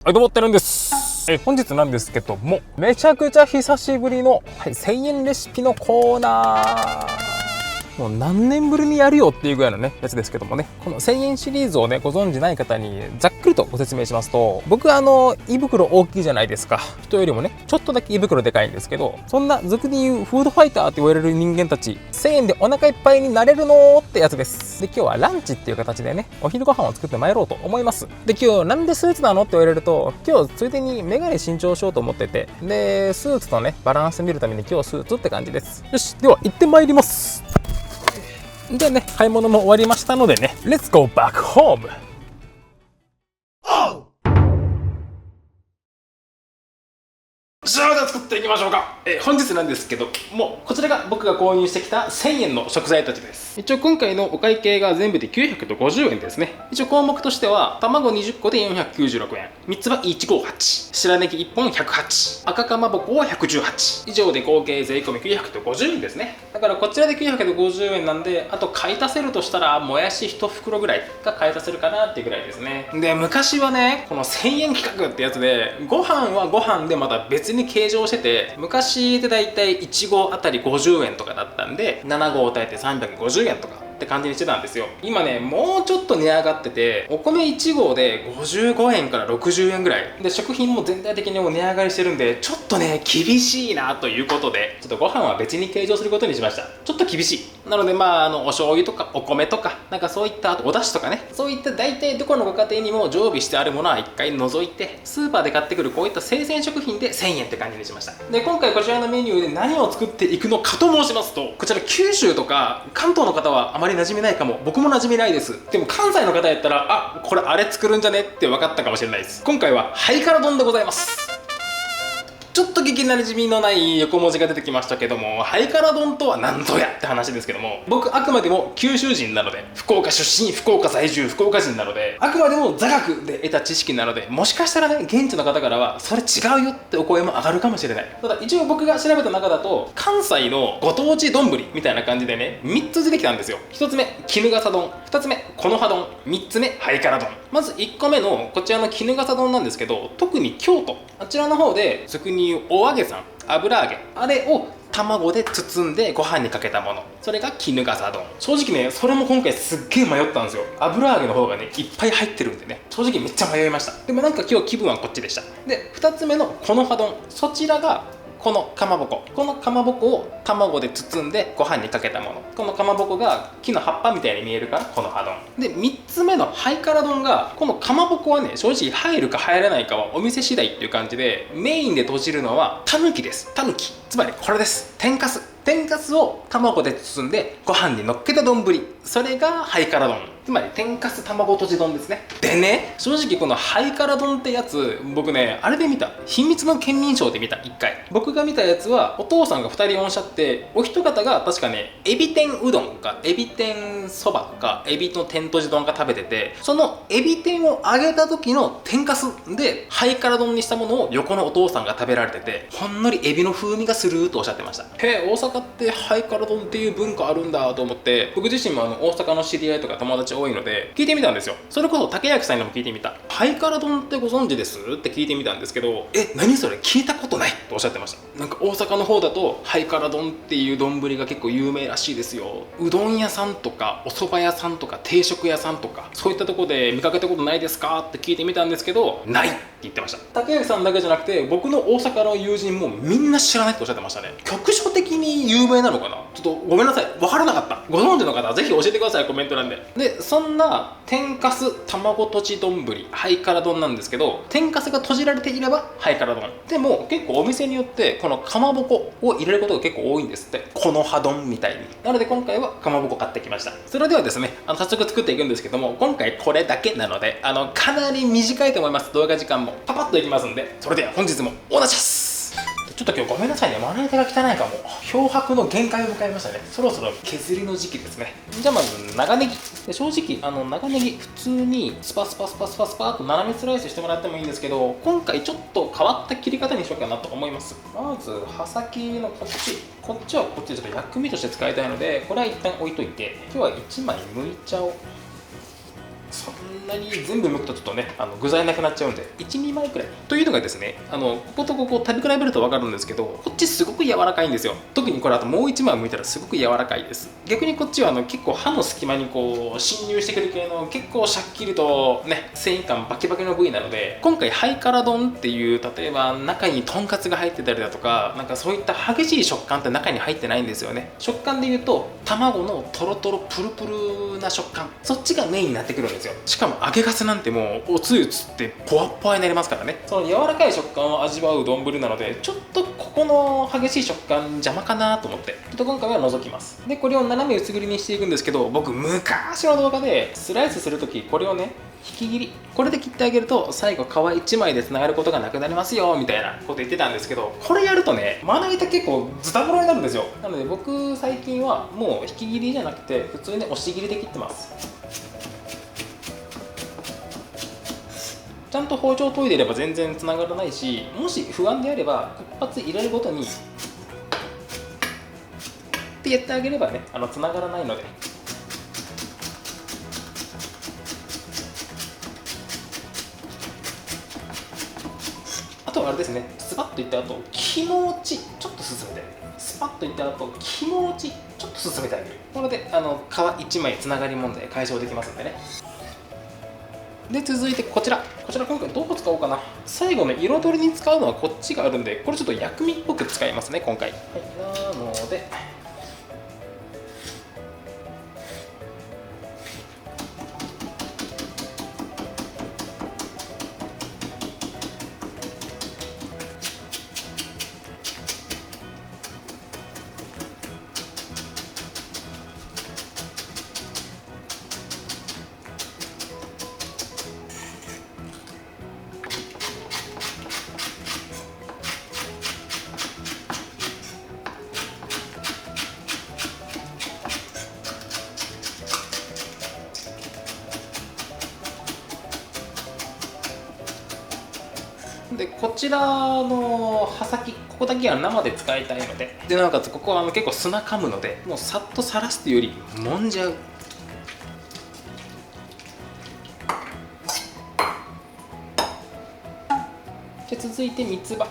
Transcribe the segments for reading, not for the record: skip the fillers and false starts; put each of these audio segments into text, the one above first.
はい、どうもってるんです。本日なんですけども、めちゃくちゃ久しぶりの、1000円レシピのコーナー。もう何年ぶりにやるよっていうぐらいのね、やつですけどもね、この1000円シリーズをね、ご存知ない方にざっくりとご説明しますと、僕胃袋大きいじゃないですか。人よりもね、ちょっとだけ胃袋でかいんですけど、そんな俗に言うフードファイターって言われる人間たち、1000円でお腹いっぱいになれるのってやつです。で、今日はランチっていう形でね、お昼ご飯を作って参ろうと思います。で、今日なんでスーツなのって言われると、今日ついでにメガネ新調しようと思ってて、で、スーツとね、バランス見るために今日スーツって感じです。よし、では行って参ります。でね、買い物も終わりましたのでね、Let's go back home! さあ、では作っていきましょうか。本日なんですけども、こちらが僕が購入してきた1000円の食材たちです。一応今回のお会計が全部で950円ですね。一応項目としては、卵20個で496円、三つ葉158、白ネギ1本108、赤かまぼこは118、以上で合計税込み950円ですね。だからこちらで950円なんで、あと買い足せるとしたら、もやし1袋ぐらいが買い足せるかなっていうぐらいですね。で、昔はね、この1000円企画ってやつで、ご飯はご飯でまた別に計上してて、昔でだいたい1合あたり50円とかだったんで、7合炊いて350円とかって感じにしてたんですよ。今ね、もうちょっと値上がってて、お米1合で55円から60円ぐらいで、食品も全体的にも値上がりしてるんで、ちょっとね厳しいなということで、ちょっとご飯は別に計上することにしました。ちょっと厳しいなので、お醤油とかお米とかなんかそういった、あとお出汁とかね、そういった大体どこのご家庭にも常備してあるものは一回除いて、スーパーで買ってくるこういった生鮮食品で1000円って感じにしました。で、今回こちらのメニューで何を作っていくのかと申しますと、こちら九州とか関東の方はあまり馴染みないかも。僕も馴染みないです。でも関西の方やったら、あ、これあれ作るんじゃねって分かったかもしれないです。今回はハイカラ丼でございます。ちょっと聞きなじみのない横文字が出てきましたけども、ハイカラ丼とは何ぞやって話ですけども、僕あくまでも九州人なので、福岡出身、福岡在住、福岡人なので、あくまでも座学で得た知識なので、もしかしたらね、現地の方からはそれ違うよってお声も上がるかもしれない。ただ一応僕が調べた中だと、関西のご当地丼みたいな感じでね、3つ出てきたんですよ。1つ目衣笠丼、2つ目木の葉丼、3つ目ハイカラ丼。まず1個目のこちらの衣笠丼なんですけど、特に京都あちらの方で俗に言うお揚げさん、油揚げ、あれを卵で包んでご飯にかけたもの、それが衣笠丼。正直ね、それも今回すっげえ迷ったんですよ。油揚げの方がねいっぱい入ってるんでね、正直めっちゃ迷いました。でもなんか今日気分はこっちでした。で、2つ目の木の葉丼、そちらがこのかまぼこ、このかまぼこを卵で包んでご飯にかけたもの。このかまぼこが木の葉っぱみたいに見えるからこの葉丼で、3つ目のハイカラ丼が、このかまぼこはね、正直入るか入らないかはお店次第っていう感じで、メインで閉じるのはたぬきです。たぬき、つまりこれです。天かす。天かすを卵で包んでご飯にのっけた丼、それがハイカラ丼、つまり天かす卵とじ丼ですね。でね、正直このハイカラ丼ってやつ、僕ね、あれで見た、秘密の県民賞で見た。1回僕が見たやつは、お父さんが2人いらっしゃって、お一方が確かね、エビ天うどんかエビ天そばかエビの天とじ丼が食べてて、そのエビ天を揚げた時の天かすでハイカラ丼にしたものを横のお父さんが食べられてて、ほんのりエビの風味がするとおっしゃってました。へえ、大阪ってハイカラ丼っていう文化あるんだと思って、僕自身も大阪の知り合いとか友達多いので聞いてみたんですよ。それこそ竹焼さんにも聞いてみた。ハイカラ丼ってご存知ですって聞いてみたんですけど、何それ聞いたことないとおっしゃってました。なんか大阪の方だとハイカラ丼っていう丼が結構有名らしいですよ。うどん屋さんとかお蕎麦屋さんとか定食屋さんとか、そういったとこで見かけたことないですかって聞いてみたんですけど、ないって言ってました。竹焼さんだけじゃなくて、僕の大阪の友人もみんな知らないっておっしゃってましたね。局所的に有名なのかな、ちょっとごめんなさい、分からなかった。ご存知の方はぜひ教えてください、コメント欄で。で、そんな天かす卵とじ丼、ハイカラ丼なんですけど、天かすが閉じられていればハイカラ丼でも、結構お店によってこのかまぼこを入れることが結構多いんですって、この葉丼みたいに。なので今回はかまぼこ買ってきました。それではですね、早速作っていくんですけども、今回これだけなのでかなり短いと思います。動画時間もパパッといきますんで、それでは本日もお願いします。ちょっと今日ごめんなさいね、まな板が汚いかも。漂白の限界を迎えましたね。そろそろ削りの時期ですね。じゃあまず長ネギで、正直長ネギ普通にスパスパっと斜めスライスしてもらってもいいんですけど、今回ちょっと変わった切り方にしようかなと思います。まず刃先のこっちはこっちでちょっと薬味として使いたいので、これは一旦置いといて、今日は1枚剥いちゃおう。そんなに全部剥くとちょっとね具材なくなっちゃうんで 1,2 枚くらいというのがですね、こことここ食べ比べると分かるんですけど、こっちすごく柔らかいんですよ。特にこれあともう1枚剥いたらすごく柔らかいです。逆にこっちは結構歯の隙間にこう侵入してくる系の結構シャッキリとね繊維感バキバキの部位なので、今回ハイカラ丼っていう例えば中にとんかつが入ってたりだとか、なんかそういった激しい食感って中に入ってないんですよね。食感で言うと卵のトロトロプルプルな食感、そっちがメインになってくるんですよ。しかも揚げかすなんてもうおつゆつってポワッポワになりますからね。その柔らかい食感を味わう丼なので、ちょっとここの激しい食感邪魔かなと思って、ちょっと今回は除きます。でこれを斜め薄切りにしていくんですけど、僕昔の動画でスライスするときこれをね引き切り、これで切ってあげると最後皮1枚でつながることがなくなりますよみたいなこと言ってたんですけど、これやるとねまな板結構ズタボロになるんですよ。なので僕最近はもう引き切りじゃなくて普通に押し切りで切ってます。ちゃんと包丁を研いでいれば全然つながらないし、もし不安であれば一発入れるごとにってやってあげればねつながらないので。あとはあれですね、スパッといった後気持ちちょっと進めてあげる。スパッといった後気持ちちょっと進めてあげる。これで皮1枚つながり問題解消できますんでね。で続いてこちら今回どこ使おうかな。最後ね彩りに使うのはこっちがあるんで、これちょっと薬味っぽく使いますね今回。はい、なのででこちらの刃先、ここだけは生で使いたいので、なおかつここは結構砂噛むので、もうさっとさらすというよりもんじゃう。で続いて三つ葉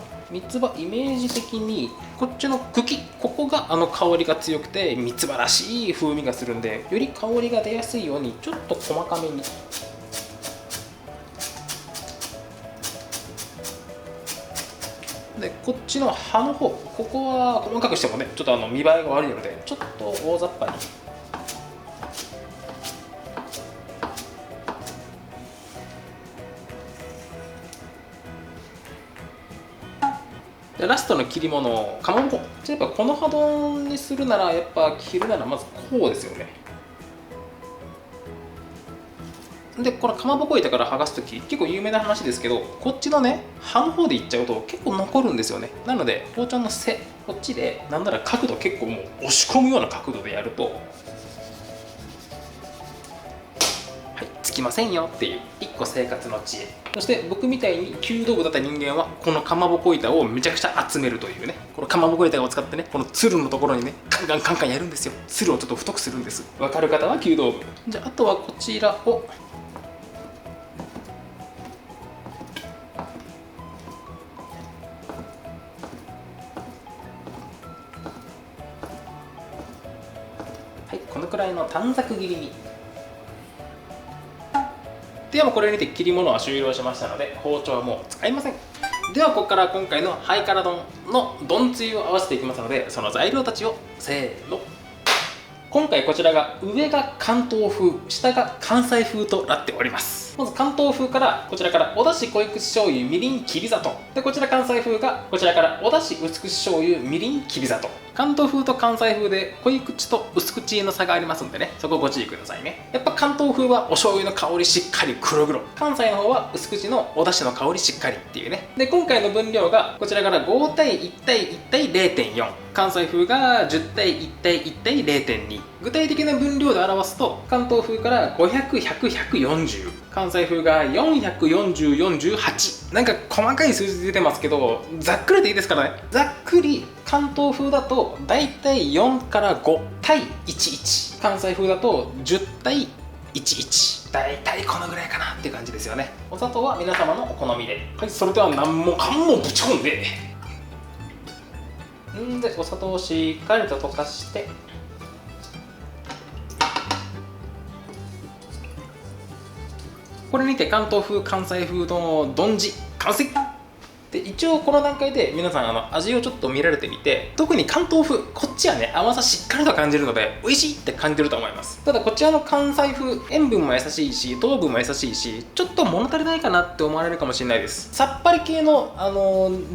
イメージ的にこっちの茎、ここが香りが強くて三つ葉らしい風味がするんで、より香りが出やすいようにちょっと細かめに。でこっちの葉の方、ここは細かくしてもねちょっと見栄えが悪いので、ちょっと大雑把に。でラストの切り物、かまぼこ。やっぱこの葉丼にするならやっぱ切るならまずこうですよね。でこのかまぼこ板から剥がすとき結構有名な話ですけど、こっちのね刃の方でいっちゃうと結構残るんですよね。なので包丁の背、こっちでなんなら角度結構もう押し込むような角度でやると、はい、つきませんよっていう一個生活の知恵。そして僕みたいに弓道部だった人間はこのかまぼこ板をめちゃくちゃ集めるというね、このかまぼこ板を使ってねこのつるのところにねカンカンカンカンやるんですよ。つるをちょっと太くするんです。わかる方は弓道部。じゃああとはこちらをこのくらいの短冊切りに。ではもうこれにて切り物は終了しましたので包丁はもう使いません。ではここから今回のハイカラ丼の丼つゆを合わせていきますので、その材料たちをせーの。今回こちらが上が関東風、下が関西風となっております。まず関東風からこちらからおだし濃口醤油みりんきび砂糖で、こちら関西風がこちらからおだし薄口醤油みりんきび砂糖。関東風と関西風で濃い口と薄口の差がありますんでね、そこご注意くださいね。やっぱ関東風はお醤油の香りしっかり黒々、関西の方は薄口のお出汁の香りしっかりっていうね。で今回の分量がこちらから5対1対1対 0.4、 関西風が10対1対1対 0.2。 具体的な分量で表すと関東風から500100140、関西風が44048。なんか細かい数字出てますけどざっくりでいいですからね。ざっくり関東風だとだいたい4から5対11、関西風だと10対1 11だいたいこのぐらいかなっていう感じですよね。お砂糖は皆様のお好みで。はい、それでは何もかもぶち込んでお砂糖をしっかりと溶かして、これにて関東風関西風の丼汁完成で、一応この段階で皆さん味をちょっと見られてみて、特に関東風こっちはね甘さしっかりと感じるので美味しいって感じると思います。ただこちらの関西風、塩分も優しいし糖分も優しいし、ちょっと物足りないかなって思われるかもしれないです。さっぱり系の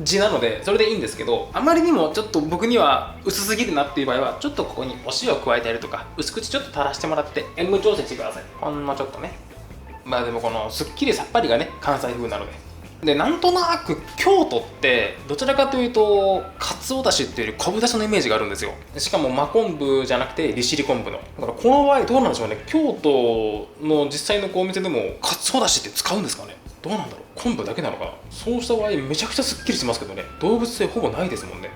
地なのでそれでいいんですけど、あまりにもちょっと僕には薄すぎるなっていう場合はちょっとここにお塩を加えたりとか薄口ちょっと垂らしてもらって塩分調整してください。ほんのちょっとね。まあでもこのすっきりさっぱりがね関西風なので、なんとなく京都ってどちらかというとかつおだしっていうより昆布だしのイメージがあるんですよ。しかも真昆布じゃなくて利尻昆布の。だからこの場合どうなんでしょうね。京都の実際のお店でもかつおだしって使うんですかね。どうなんだろう。昆布だけなのかな。そうした場合めちゃくちゃすっきりしますけどね。動物性ほぼないですもんね。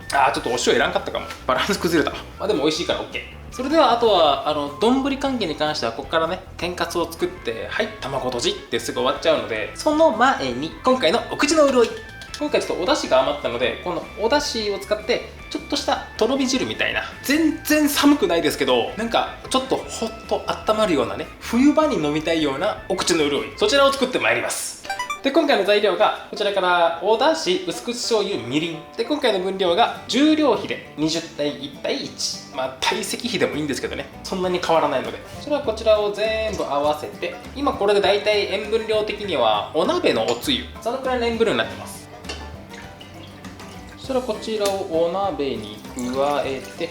ちょっとお塩いらんかったかも。バランス崩れた。まあでも美味しいから OK。それではあとは丼関係に関してはここからね天かすを作ってはい卵とじってすぐ終わっちゃうので、その前に今回のお口の潤い。今回ちょっとお出汁が余ったのでこのお出汁を使ってちょっとしたとろみ汁みたいな、全然寒くないですけどなんかちょっとほっと温まるようなね、冬場に飲みたいようなお口の潤い、そちらを作ってまいります。で今回の材料がこちらからおだし、薄口醤油、みりんで、今回の分量が重量比で20対1対1、まあ体積比でもいいんですけどね、そんなに変わらないので、それはこちらを全部合わせて、今これで大体塩分量的にはお鍋のおつゆそのくらいの塩分量になってます。そしたらこちらをお鍋に加えて、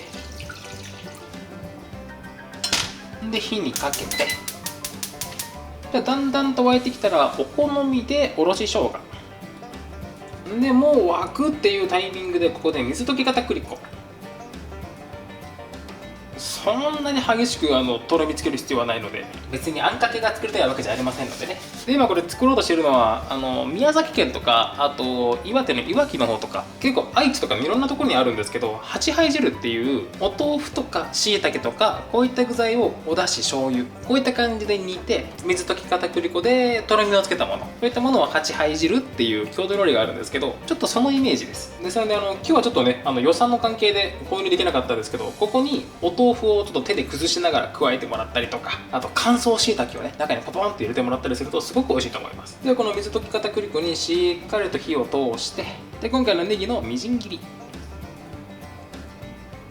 で火にかけて、だんだんと沸いてきたらお好みでおろし生姜で、もう沸くっていうタイミングでここで水溶き片栗粉、そんなに激しくとろみつける必要はないので、別にあんかけが作りたいわけじゃありませんのでね。で今これ作ろうとしてるのは宮崎県とか、あと岩手のいわきの方とか、結構愛知とかいろんなところにあるんですけど、八杯汁っていうお豆腐とか椎茸とかこういった具材をおだし、醤油こういった感じで煮て水溶き片栗粉でとろみをつけたもの、そういったものは八杯汁っていう郷土料理があるんですけど、ちょっとそのイメージです。ですので今日はちょっとね予算の関係で購入できなかったですけど、ここにお豆腐をちょっと手で崩しながら加えてもらったりとか、あと乾燥椎茸をね中にポポンって入れてもらったりするとすごく美味しいと思います。でこの水溶き片栗粉にしっかりと火を通して、で今回のネギのみじん切り、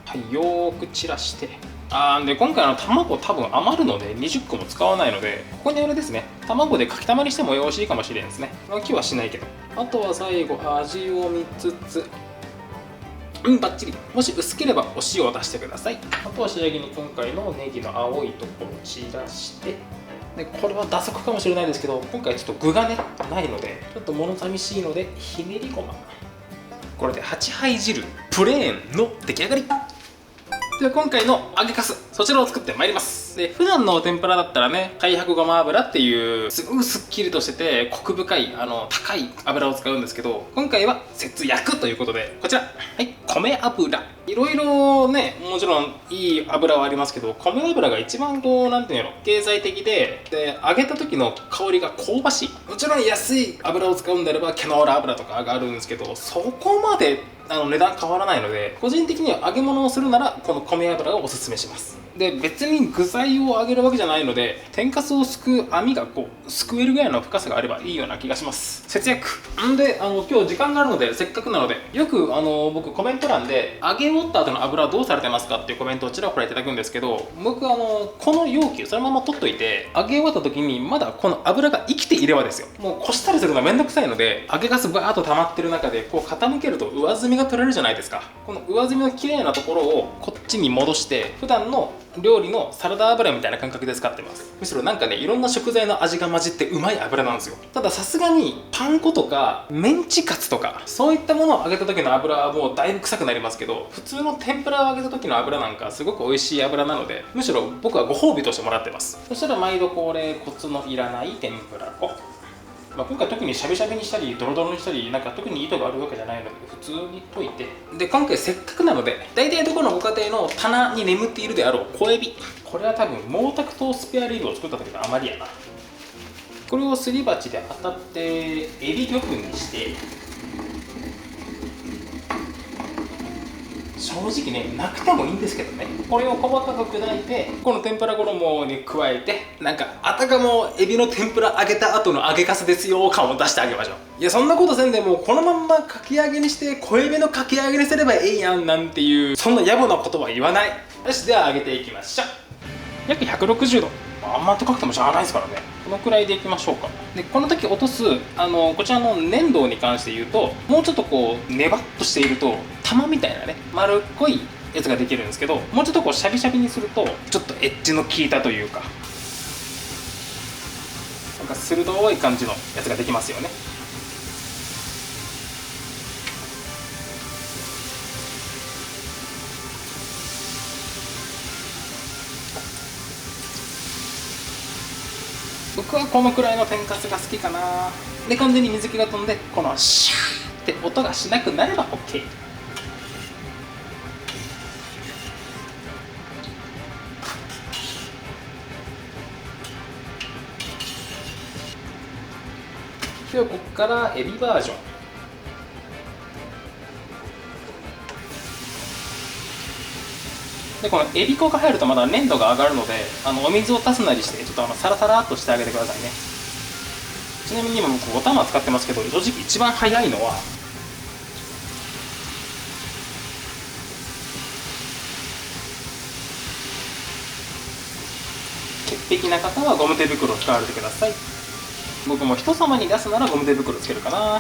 はい、よーく散らして、で今回卵多分余るので20個も使わないので、ここにあれですね、卵でかきたまりしてもよろしいかもしれんですね。今日はしないけど、あとは最後味を見つつ、バッチリ。もし薄ければお塩を出してください。あとは仕上げに今回のネギの青いところを散らして、でこれは打足かもしれないですけど、今回ちょっと具がねないのでちょっと物寂しいのでひねりごま、これで8杯汁プレーンの出来上がり。では今回の揚げかす、そちらを作ってまいります。で普段のお天ぷらだったらね、海白ごま油っていうすごくすっきりとしててコク深い高い油を使うんですけど、今回は節約ということでこちら、はい、米油。いろいろねもちろんいい油はありますけど、米油が一番なんていうの経済的で、揚げた時の香りが香ばしい。もちろん安い油を使うんであればケノーラ油とかがあるんですけど、そこまで値段変わらないので、個人的には揚げ物をするならこの米油をおすすめします。で別に具材を揚げるわけじゃないので、天かすをすくう網がすくえるぐらいの深さがあればいいような気がします。節約で今日時間があるので、せっかくなのでよく僕コメント欄で揚げ終わった後の油はどうされてますかっていうコメントをちらほらいただくんですけど、僕この容器そのまま取っといて、揚げ終わった時にまだこの油が生きていればですよ、もうこしたりするのめんどくさいので、揚げかすバーっと溜まってる中で傾けると上澄みが取れるじゃないですか。この上澄みの綺麗なところをこっちに戻して、普段の料理のサラダ油みたいな感覚で使ってます。むしろなんかね、いろんな食材の味が混じってうまい油なんですよ。たださすがにパン粉とかメンチカツとかそういったものを揚げた時の油はもうだいぶ臭くなりますけど、普通の天ぷらを揚げた時の油なんかすごく美味しい油なので、むしろ僕はご褒美としてもらってます。そしたら毎度恒例コツのいらない天ぷら粉、今回特にしゃべしゃべにしたりドロドロにしたりなんか特に意図があるわけじゃないので普通に溶いて、で今回せっかくなので大体どこのご家庭の棚に眠っているであろう小エビ、これは多分毛沢東スペアリブを作った時の余りやな。これをすり鉢で当たってエビ魚粉にして、正直ねなくてもいいんですけどね、これを細かく砕いてこの天ぷら衣に加えて、なんかあたかもエビの天ぷら揚げた後の揚げかすですよ感を出してあげましょう。いやそんなことせんでもこのまんまかき揚げにして小エビのかき揚げにすればええやんなんていうそんな野暮なことは言わない。よし、では揚げていきましょう。約160度、あんま高くてもしゃあないですからね。このくらいでいきましょうか。でこの時落とすこちらの粘土に関して言うと、もうちょっとこうネバッとしていると玉みたいなね丸っこいやつができるんですけど、もうちょっとこうシャビシャビにするとちょっとエッジの効いたというか、なんか鋭い感じのやつができますよね。僕はこのくらいの天かすが好きかな。で完全に水気が飛んでこのシャーって音がしなくなれば OK。 ではここからエビバージョン。でこのエビ粉が入るとまだ粘度が上がるので、お水を足すなりしてちょっとサラサラっとしてあげてくださいね。ちなみに今僕お玉使ってますけど、正直一番早いのは潔癖な方はゴム手袋を使われてください。僕も人様に出すならゴム手袋つけるかな。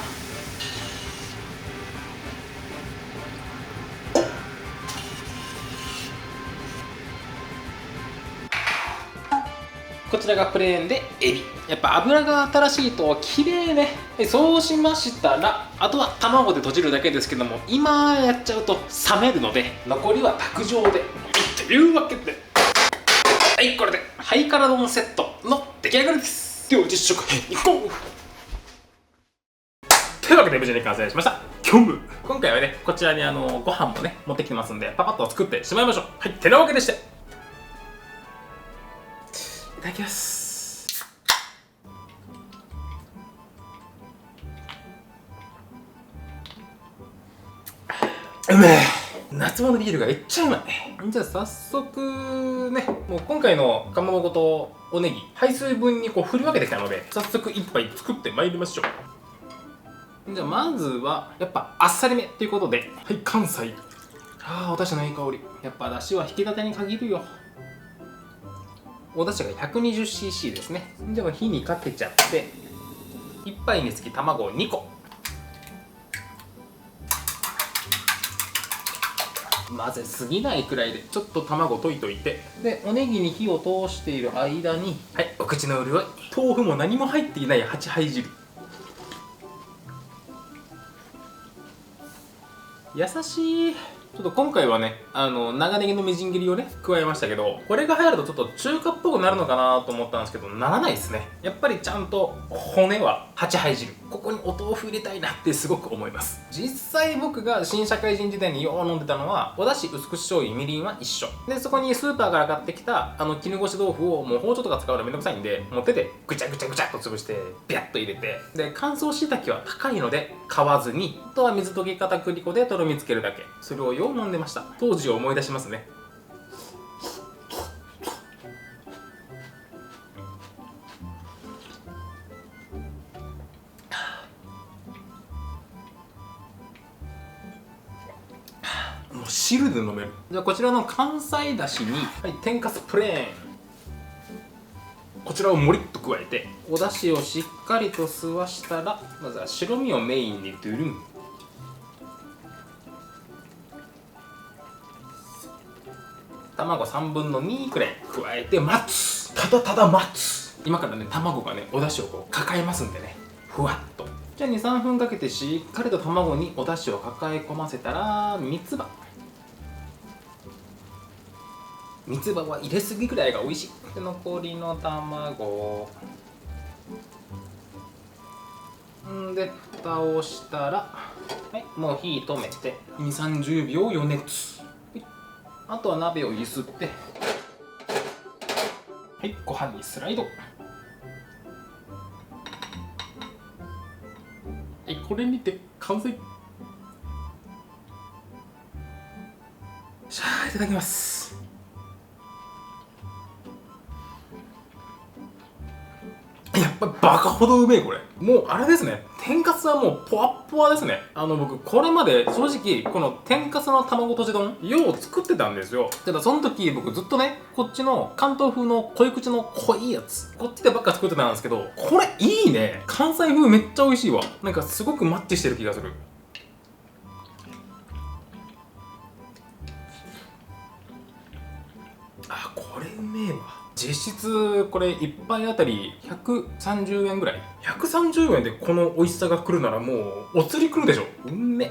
こちらがプレーンでエビ、やっぱ油が新しいと綺麗ね。そうしましたらあとは卵で閉じるだけですけども、今やっちゃうと冷めるので残りは卓上でというわけで、はい、これでハイカラ丼セットの出来上がりです。では実食編に行こう。というわけで無事に完成しました。今回はねこちらにご飯もね持ってきてますんでパパッと作ってしまいましょう。はい、てなわけでしていただきます。うめえ、夏物ビールがめっちゃうまい。じゃあ早速ね、もう今回のかまぼことおネギ配数分にこう振り分けてきたので、早速一杯作ってまいりましょう。じゃあまずはやっぱあっさりめということで、はい、関西。ああ、お出汁のいい香り。やっぱ出汁は引き立てに限るよ。お出汁が 120cc ですね。では火にかけちゃって、1杯につき卵2個。混ぜすぎないくらいでちょっと卵溶いといて、でおネギに火を通している間に、はい、お口の潤い、豆腐も何も入っていない8杯汁。優しい。ちょっと今回はね長ネギのみじん切りをね加えましたけど、これが入るとちょっと中華っぽくなるのかなと思ったんですけど、ならないですね。やっぱりちゃんと骨は8杯汁、ここにお豆腐入れたいなってすごく思います。実際僕が新社会人時代によう飲んでたのは、おだし、薄口醤油、みりんは一緒で、そこにスーパーから買ってきた絹ごし豆腐をもう包丁とか使うのめんどくさいんで、もう手でぐちゃぐちゃぐちゃっと潰してビャッと入れて、で乾燥しいたけは高いので買わずに、あとは水溶き片栗粉でとろみつけるだけ。それをよう飲んでました。当時を思い出しますね。もう汁で飲める。じゃあこちらの関西だしに、はい、天かすプレーン、こちらをもりっと加えて、お出汁をしっかりと吸わしたら、まずは白身をメインにドゥルン。卵3分の2くらい加えて待つ。ただただ待つ。今からね卵がねお出汁をこう抱えますんでね、ふわっと。じゃあ 2,3 分かけてしっかりと卵にお出汁を抱え込ませたら、三つ葉。三つ葉は入れすぎぐらいが美味しい。で残りの卵、で蓋をしたら、はい、もう火止めて2、30秒余熱。あとは鍋をゆすって、はい、ご飯にスライド。はい、これにて完成。しゃあ、いただきます。やっぱバカほどうめえ。これもうあれですね、天かすはもうポワッポワですね。僕これまで正直この天かすの卵とじ丼よう作ってたんですよ。ただその時僕ずっとね、こっちの関東風の濃い口の濃いやつ、こっちでばっか作ってたんですけど、これいいね。関西風めっちゃ美味しいわ。なんかすごくマッチしてる気がする。あ、これうめえわ。実質これ1杯あたり130円ぐらい。130円でこの美味しさが来るならもうお釣り来るでしょ。うんめ。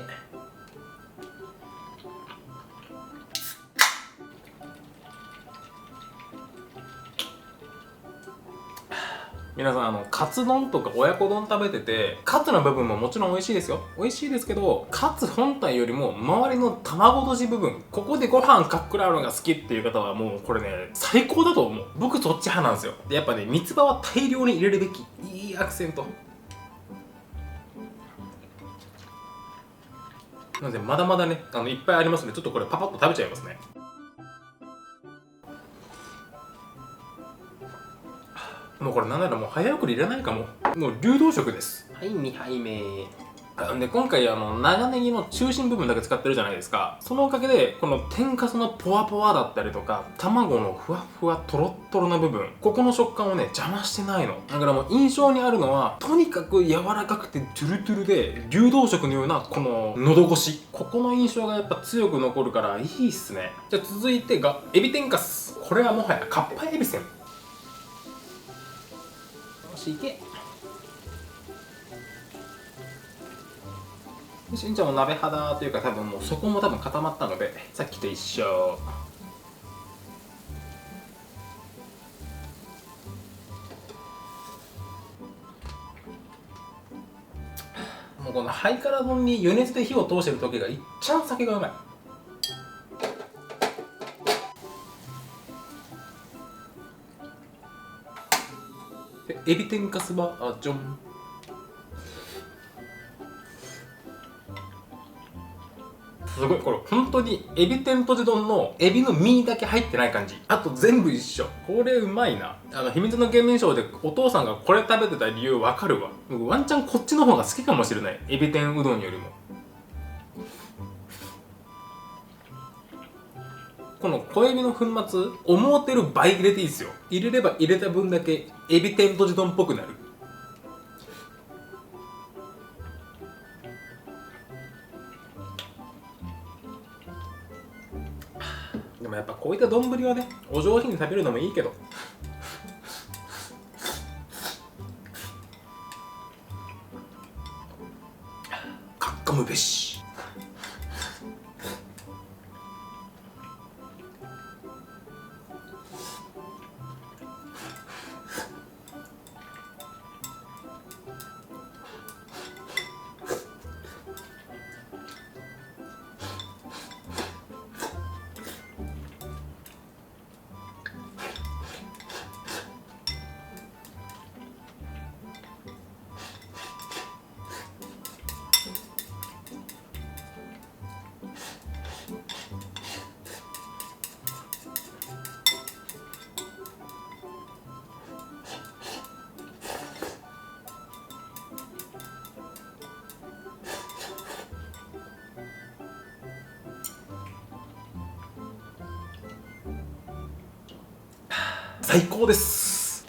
皆さんカツ丼とか親子丼食べてて、カツの部分ももちろん美味しいですよ。美味しいですけど、カツ本体よりも周りの卵とじ部分、ここでご飯かっくらうのが好きっていう方はもうこれね、最高だと思う。僕そっち派なんですよ。でやっぱね、三つ葉は大量に入れるべき。いいアクセント。なのでまだまだね、いっぱいありますので、ちょっとこれパパッと食べちゃいますね。もうこれなんならもう早送りいらないかも。もう流動食です。はい、2杯目。で今回長ネギの中心部分だけ使ってるじゃないですか。そのおかげでこの天かすのポワポワだったりとか、卵のふわふわトロットロな部分、ここの食感をね邪魔してないの。だからもう印象にあるのは、とにかく柔らかくてトゥルトゥルで流動食のようなこの喉越し、ここの印象がやっぱ強く残るからいいっすね。じゃあ続いてがエビ天かす。これはもはやかっぱえびせん。よし、いけ。しんちゃんも鍋肌というか、多分もうそこも多分固まったので、さっきと一緒。もうこのハイカラ丼に余熱で火を通してる時がいっちゃん酒がうまい。でエビ天かすばジョン。すごい、これ本当にエビ天とじ丼のエビの身だけ入ってない感じ。あと全部一緒。これうまいな。秘密のケンミンショーでお父さんがこれ食べてた理由わかるわ。僕ワンチャンこっちの方が好きかもしれない、エビ天うどんよりも。この小エビの粉末、思ってる倍入れていいですよ。入れれば入れた分だけエビ天とじ丼っぽくなる。でもやっぱこういった丼はね、お上品に食べるのもいいけど、かっかむべし。最高です。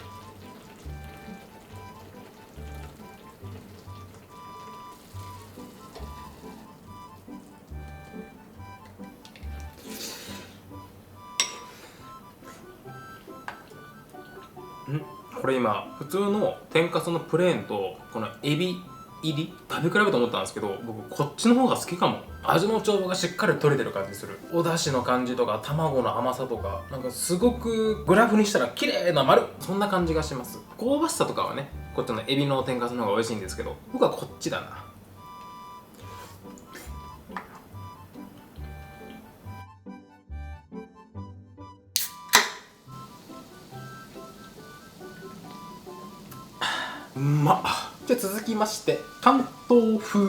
これ今普通の天かすのプレーンとこのエビ入り食べ比べと思ったんですけど、僕こっちの方が好きかも。味の調和がしっかり取れてる感じする。お出汁の感じとか卵の甘さとか、なんかすごくグラフにしたら綺麗な丸、そんな感じがします。香ばしさとかはねこっちのエビの天かすの方が美味しいんですけど、僕はこっちだな。うまっ。じゃあ続きまして関東風。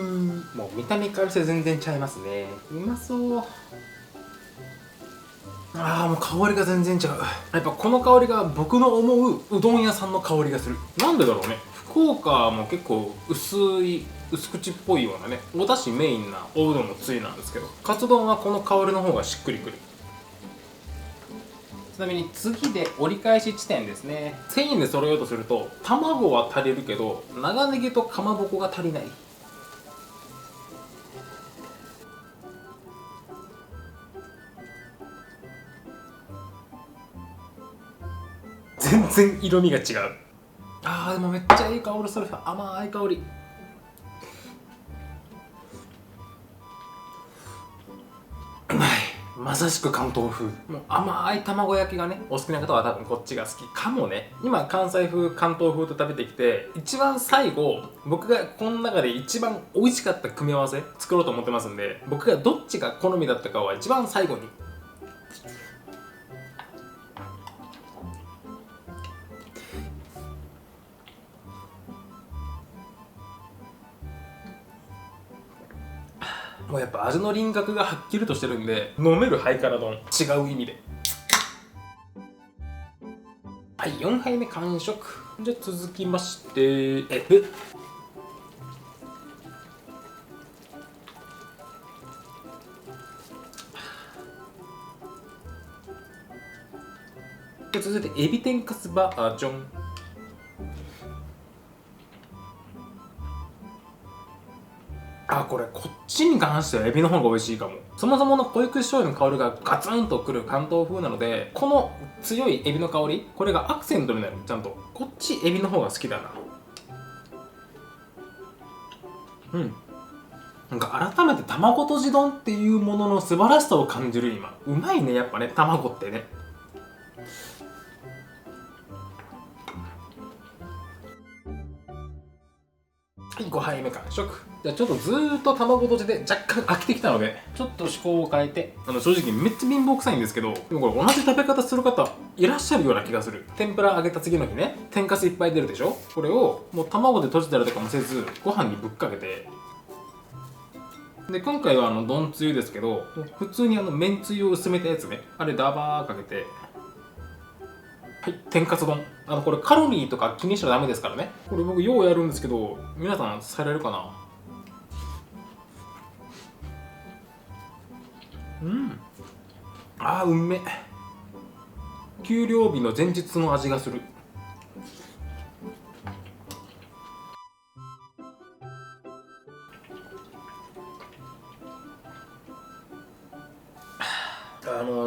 もう見た目からして全然ちゃいますね。うまそう。もう香りが全然違う。やっぱこの香りが僕の思ううどん屋さんの香りがする。なんでだろうね。福岡も結構薄口っぽいようなね、お出汁メインなおうどんのつゆなんですけど、カツ丼はこの香りの方がしっくりくる。ちなみに次で折り返し地点ですね。1000円で揃えようとすると卵は足りるけど長ネギとかまぼこが足りない。全然色味が違う。でもめっちゃいい香りする。甘い香り。うまい。まさしく関東風。もう甘い卵焼きがね、お好きな方は多分こっちが好きかもね。今関西風関東風と食べてきて、一番最後僕がこの中で一番美味しかった組み合わせ作ろうと思ってますんで、僕がどっちが好みだったかは一番最後に。もうやっぱ味の輪郭がはっきりとしてるんで、飲めるハイカラ丼。違う意味で。はい、4杯目完食。じゃあ続きまして続いてエビ天かすバージョン。これこっちに関してはエビの方が美味しいかも。そもそもの濃い口醤油の香りがガツンとくる関東風なので、この強いエビの香り、これがアクセントになる。ちゃんとこっちエビの方が好きだな。なんか改めて卵とじ丼っていうものの素晴らしさを感じる今。うまいね、やっぱね、卵ってね。はい、5杯目完食。じゃあちょっとずーっと卵とじで若干飽きてきたので、ちょっと趣向を変えて、正直めっちゃ貧乏くさいんですけど、でもこれ同じ食べ方する方いらっしゃるような気がする。天ぷら揚げた次の日ね、天かすいっぱい出るでしょ。これをもう卵で閉じたりとかもせず、ご飯にぶっかけて、で今回は丼つゆですけど、普通にめんつゆを薄めたやつね、あれダバーかけて、はい、天かす丼。これカロリーとか気にしちゃダメですからね。これ僕ようやるんですけど、皆さんされるかな。うんめ。給料日の前日の味がする。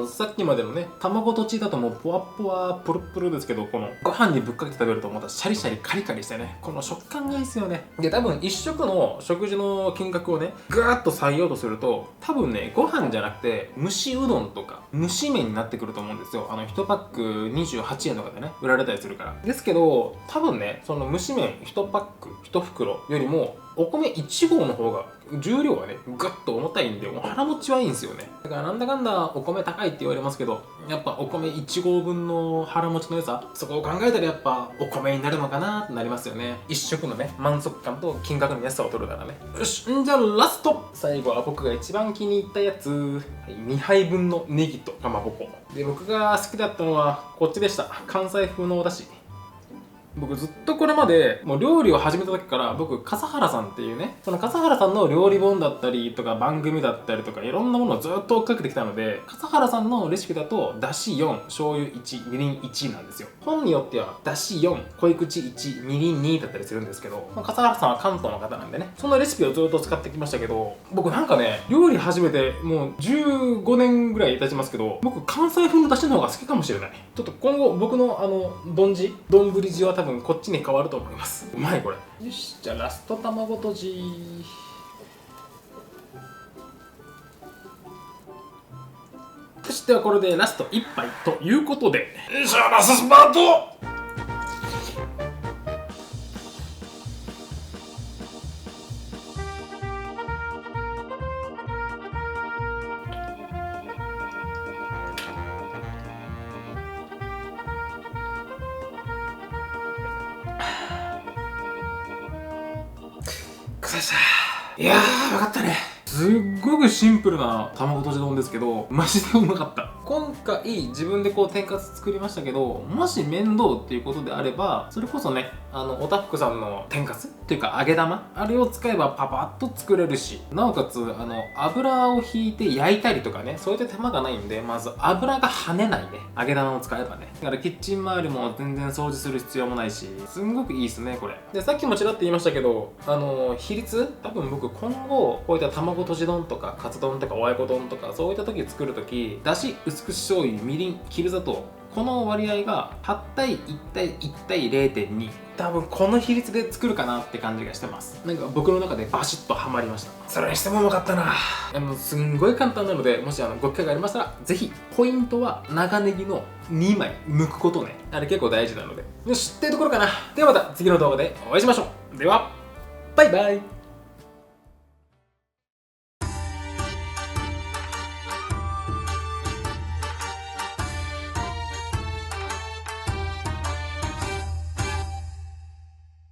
さっきまでのね、卵とちだともうポワポワプルプルですけど、このご飯にぶっかけて食べるとまたシャリシャリカリカリしてね、この食感がいいですよね。で、多分一食の食事の金額をね、ぐーっと下げようとすると、多分ね、ご飯じゃなくて蒸しうどんとか蒸し麺になってくると思うんですよ。1パック28円とかでね、売られたりするから。ですけど、多分ね、その蒸し麺1パック1袋よりもお米1合の方が重量がねぐっと重たいんで、もう腹持ちはいいんですよね。だからなんだかんだお米高いって言われますけど、やっぱお米1合分の腹持ちの良さ、そこを考えたらやっぱお米になるのかなってなりますよね。一食のね満足感と金額の安さを取るならね。よし、じゃあラスト、最後は僕が一番気に入ったやつ、2杯分のネギとかまぼこで、僕が好きだったのはこっちでした。関西風のお出汁。僕ずっとこれまでもう料理を始めた時から、僕笠原さんっていうね、その笠原さんの料理本だったりとか番組だったりとかいろんなものをずっと追っかけてきたので、笠原さんのレシピだとだし4、醤油1、みりん1なんですよ。本によってはだし4、濃い口1、みりん2だったりするんですけど、笠原さんは関東の方なんでね、そのレシピをずっと使ってきましたけど、僕なんかね、料理始めてもう15年ぐらい経ちますけど、僕関西風のだしの方が好きかもしれない。ちょっと今後僕の丼地は多分こっちに変わると思います。うまいこれ。よし、じゃあラスト卵とじ。そしてはこれでラスト1杯ということで、じゃあラストスパート。くさした。いやー、よかったね。すっごくシンプルな卵とじ丼ですけど、マジでうまかった。今回自分でこう天かす作りましたけど、もし面倒っていうことであれば、それこそね、おたふくさんの天かすっていうか揚げ玉、あれを使えばパパッと作れるし、なおかつ油をひいて焼いたりとかね、そういった手間がないんで、まず油が跳ねないね、揚げ玉を使えばね。だからキッチン周りも全然掃除する必要もないし、すんごくいいですねこれ。で、さっきもちらっと言いましたけど、比率、多分僕今後こういった卵とじ丼とかカツ丼とか親子丼とかそういった時作る時、だし、薄口醤油、みりん、黄砂糖、この割合が8対1対1対 0.2、 多分この比率で作るかなって感じがしてます。なんか僕の中でバシッとハマりました。それにしてもうまかったな。すんごい簡単なので、もしご機会がありましたらぜひ。ポイントは長ネギの2枚剥くことね。あれ結構大事なので。よしっていうところかな。ではまた次の動画でお会いしましょう。ではバイバイ。